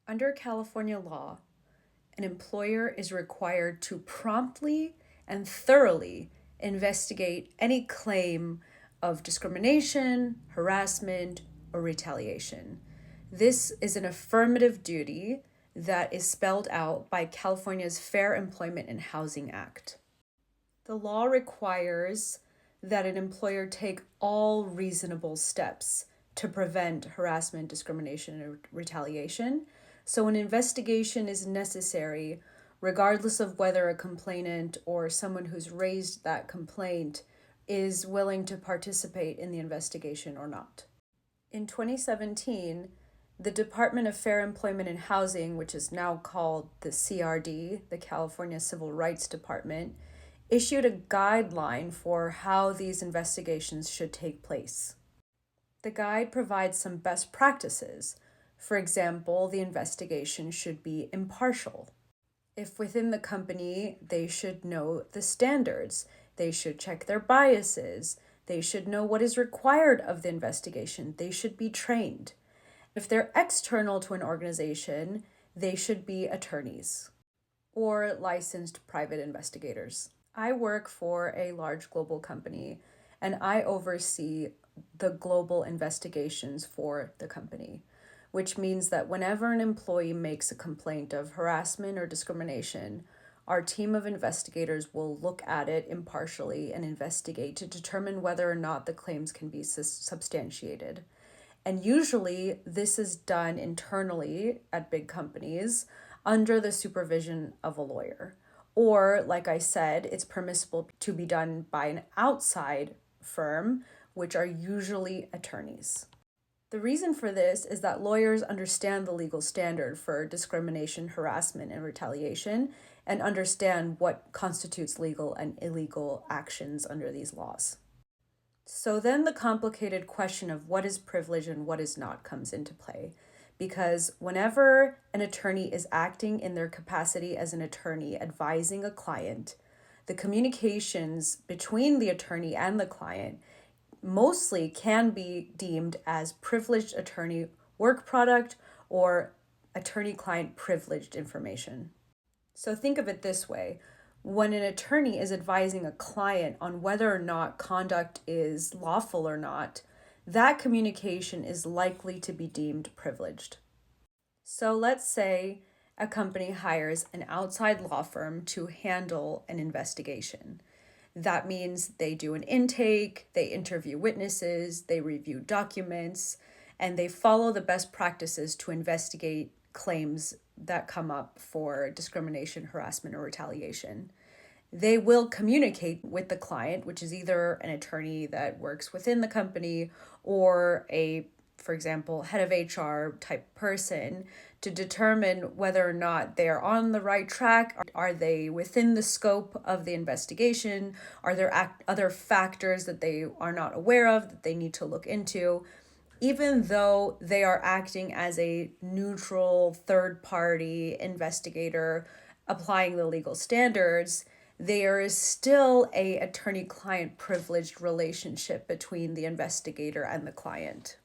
Under California law, an employer is required to promptly and thoroughly investigate any claim of discrimination, harassment, or retaliation. This is an affirmative duty that is spelled out by California's Fair Employment and Housing Act. The law requires that an employer take all reasonable steps to prevent harassment, discrimination, and retaliation. So an investigation is necessary regardless of whether a complainant or someone who's raised that complaint is willing to participate in the investigation or not. In 2017, the Department of Fair Employment and Housing, which is now called the CRD, the California Civil Rights Department, issued a guideline for how these investigations should take place. The guide provides some best practices. For example, the investigation should be impartial. If within the company, they should know the standards, they should check their biases, they should know what is required of the investigation, they should be trained. If they're external to an organization, they should be attorneys or licensed private investigators. I work for a large global company, and I oversee the global investigations for the company, which means that whenever an employee makes a complaint of harassment or discrimination, our team of investigators will look at it impartially and investigate to determine whether or not the claims can be substantiated. And usually this is done internally at big companies under the supervision of a lawyer. Or, like I said, it's permissible to be done by an outside firm, which are usually attorneys. The reason for this is that lawyers understand the legal standard for discrimination, harassment, and retaliation, and understand what constitutes legal and illegal actions under these laws. So then the complicated question of what is privilege and what is not comes into play. Because whenever an attorney is acting in their capacity as an attorney advising a client, the communications between the attorney and the client mostly can be deemed as privileged attorney work product or attorney-client privileged information. So think of it this way. When an attorney is advising a client on whether or not conduct is lawful or not, that communication is likely to be deemed privileged. So let's say a company hires an outside law firm to handle an investigation. That means they do an intake, they interview witnesses, they review documents, and they follow the best practices to investigate claims that come up for discrimination, harassment, or retaliation. They will communicate with the client, which is either an attorney that works within the company or for example, head of HR type person, to determine whether or not they are on the right track. Are they within the scope of the investigation? Are there other factors that they are not aware of that they need to look into? Even though they are acting as a neutral third-party investigator applying the legal standards, there is still a attorney-client privileged relationship between the investigator and the client.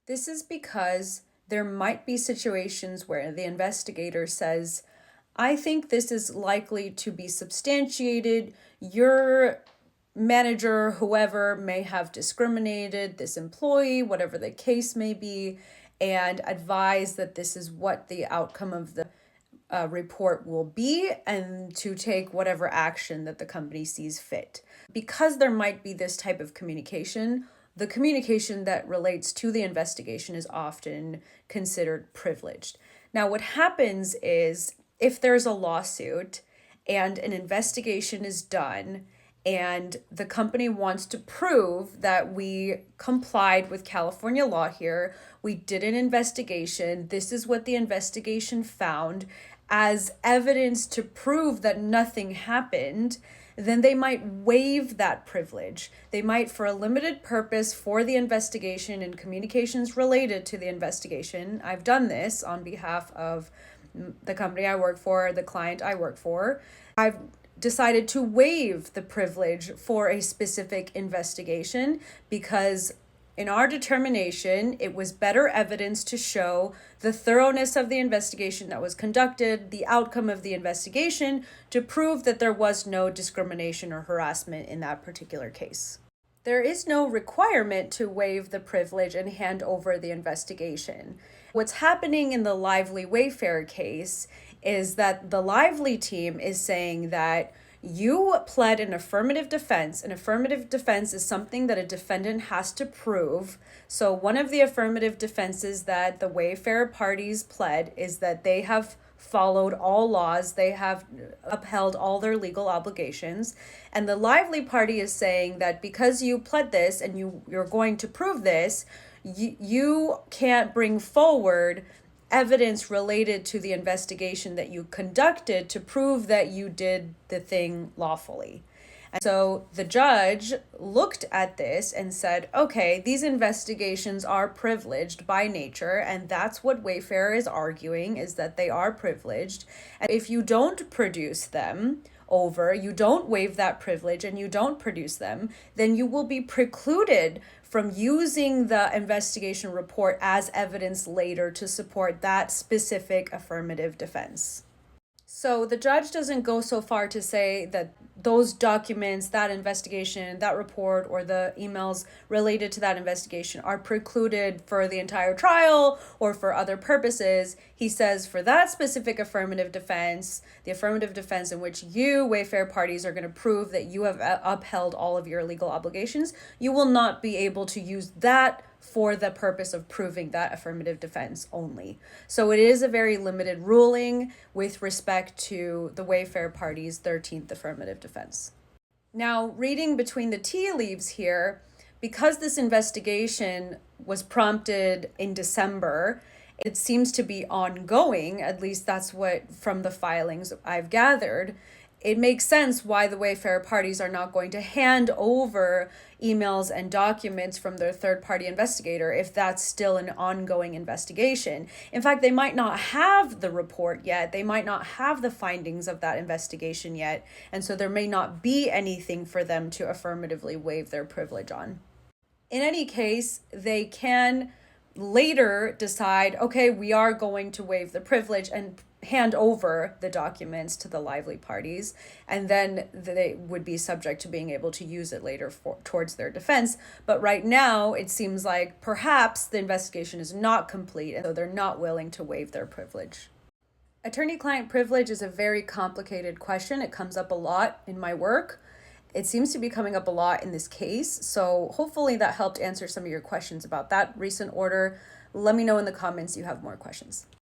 This is because there might be situations where the investigator says, I think this is likely to be substantiated. Your manager, whoever, may have discriminated this employee, whatever the case may be, and advise that this is what the outcome of the report will be, and to take whatever action that the company sees fit. Because there might be this type of communication, the communication that relates to the investigation is often considered privileged. Now, what happens is if there's a lawsuit and an investigation is done and the company wants to prove that we complied with California law here, we did an investigation, this is what the investigation found, as evidence to prove that nothing happened, then they might waive that privilege. They might, for a limited purpose for the investigation and communications related to the investigation. I've done this on behalf of the company I work for, the client I work for. I've decided to waive the privilege for a specific investigation because In our determination, it was better evidence to show the thoroughness of the investigation that was conducted, the outcome of the investigation, to prove that there was no discrimination or harassment in that particular case. There is no requirement to waive the privilege and hand over the investigation. What's happening in the Lively Wayfarer case is that the Lively team is saying that you pled an affirmative defense. An affirmative defense is something that a defendant has to prove. So one of the affirmative defenses that the Wayfarer parties pled is that they have followed all laws, they have upheld all their legal obligations. And the Lively party is saying that because you pled this and you're going to prove this, you can't bring forward evidence related to the investigation that you conducted to prove that you did the thing lawfully. And so the judge looked at this and said, okay, these investigations are privileged by nature, and that's what Wayfarer is arguing, is that they are privileged. And if you don't produce them over, you don't waive that privilege and you don't produce them, then you will be precluded from using the investigation report as evidence later to support that specific affirmative defense. So the judge doesn't go so far to say that those documents, that investigation, that report, or the emails related to that investigation are precluded for the entire trial or for other purposes. He says for that specific affirmative defense, the affirmative defense in which you, Wayfarer parties, are going to prove that you have upheld all of your legal obligations, you will not be able to use that for the purpose of proving that affirmative defense only. So it is a very limited ruling with respect to the Wayfarer party's 13th affirmative defense. Now, reading between the tea leaves here, because this investigation was prompted in December, it seems to be ongoing, at least that's what from the filings I've gathered. It makes sense why the Wayfarer parties are not going to hand over emails and documents from their third-party investigator if that's still an ongoing investigation. In fact, they might not have the report yet. They might not have the findings of that investigation yet. And so there may not be anything for them to affirmatively waive their privilege on. In any case, they can later decide, okay, we are going to waive the privilege and hand over the documents to the Lively parties, and then they would be subject to being able to use it later towards their defense. But right now, it seems like perhaps the investigation is not complete, and so they're not willing to waive their privilege. Attorney-client privilege is a very complicated question. It comes up a lot in my work. It seems to be coming up a lot in this case, so hopefully that helped answer some of your questions about that recent order. Let me know in the comments you have more questions.